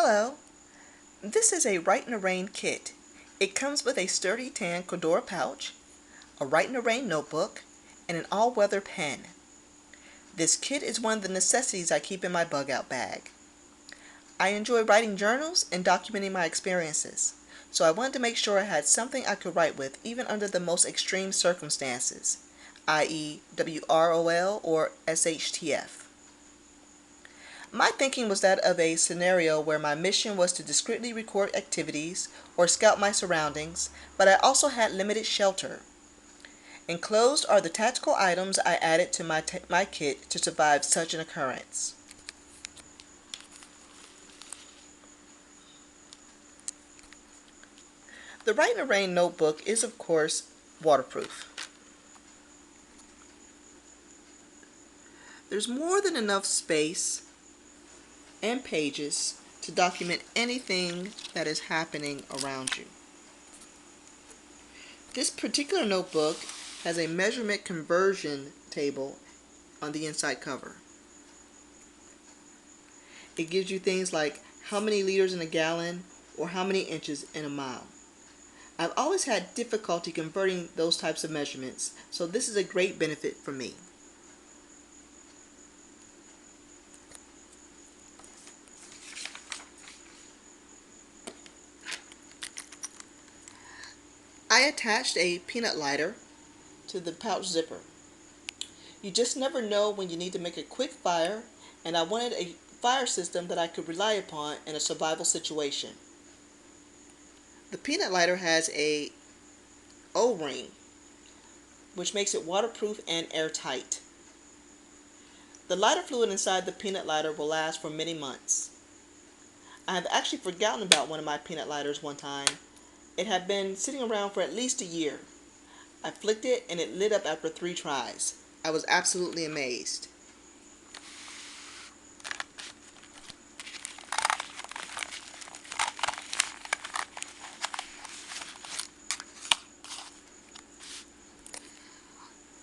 Hello, this is a Rite-in-the-Rain kit. It comes with a sturdy tan Cordura pouch, a Rite-in-the-Rain notebook, and an all-weather pen. This kit is one of the necessities I keep in my bug-out bag. I enjoy writing journals and documenting my experiences, so I wanted to make sure I had something I could write with even under the most extreme circumstances, i.e. WROL or SHTF. My thinking was that of a scenario where my mission was to discreetly record activities or scout my surroundings, but I also had limited shelter. Enclosed are the tactical items I added to my kit to survive such an occurrence. The Rite-in-the-Rain notebook is, of course, waterproof. There's more than enough space and pages to document anything that is happening around you. This particular notebook has a measurement conversion table on the inside cover. It gives you things like how many liters in a gallon or how many inches in a mile. I've always had difficulty converting those types of measurements, so this is a great benefit for me. I attached a peanut lighter to the pouch zipper. You just never know when you need to make a quick fire, and I wanted a fire system that I could rely upon in a survival situation. The peanut lighter has a O-ring, which makes it waterproof and airtight. The lighter fluid inside the peanut lighter will last for many months. I have actually forgotten about one of my peanut lighters one time. It had been sitting around for at least a year. I flicked it and it lit up after 3 tries. I was absolutely amazed.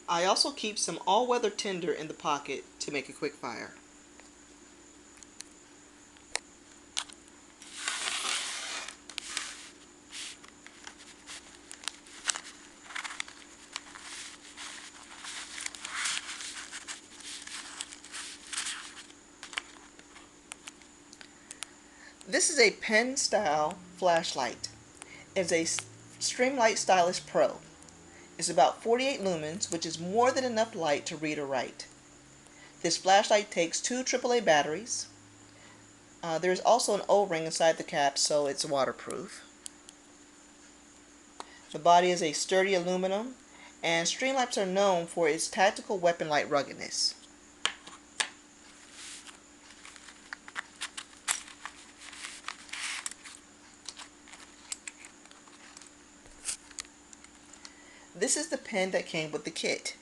I also keep some all-weather tinder in the pocket to make a quick fire. This is a pen style flashlight. It's a Streamlight Stylus Pro. It's about 48 lumens, which is more than enough light to read or write. This flashlight takes 2 AAA batteries. There is also an O-ring inside the cap, so it's waterproof. The body is a sturdy aluminum, and Streamlights are known for its tactical weapon-like ruggedness. This is the pen that came with the kit.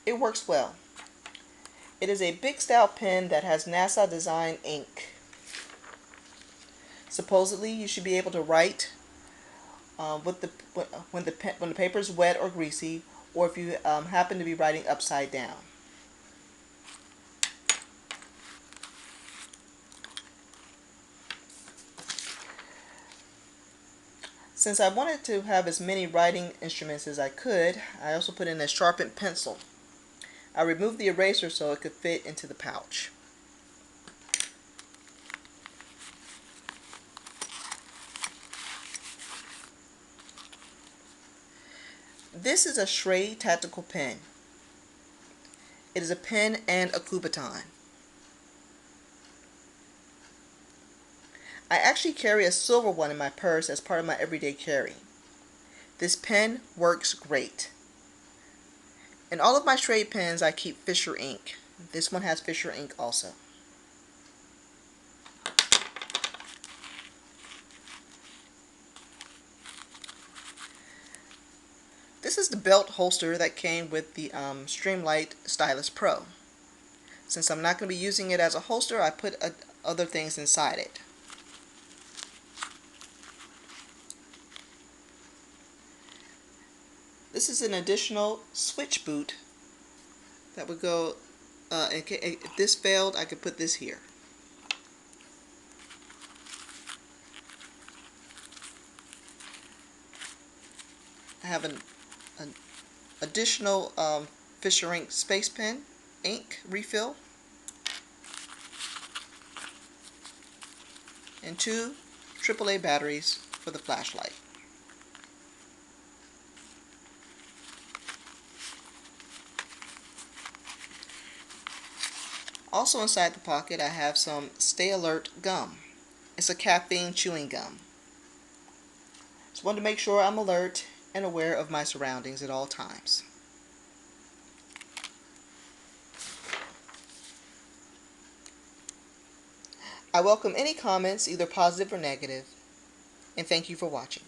It works well. It is a big style pen that has NASA design ink. Supposedly you should be able to write when the paper is wet or greasy, or if you happen to be writing upside down. Since I wanted to have as many writing instruments as I could, I also put in a sharpened pencil. I removed the eraser so it could fit into the pouch. This is a Ashrae Tactical Pen. It is a pen and a Kubotan. I actually carry a silver one in my purse as part of my everyday carry. This pen works great. In all of my Ashrae pens I keep Fisher ink. This one has Fisher ink also. This is the belt holster that came with the Streamlight Stylus Pro. Since I'm not going to be using it as a holster, I put other things inside it. This is an additional switch boot that would go, if this failed, I could put this here. I have an additional Fisher Ink Space Pen ink refill, and 2 AAA batteries for the flashlight. Also inside the pocket I have some Stay Alert gum. It's a caffeine chewing gum. Just wanted to make sure I'm alert and aware of my surroundings at all times. I welcome any comments, either positive or negative, and thank you for watching.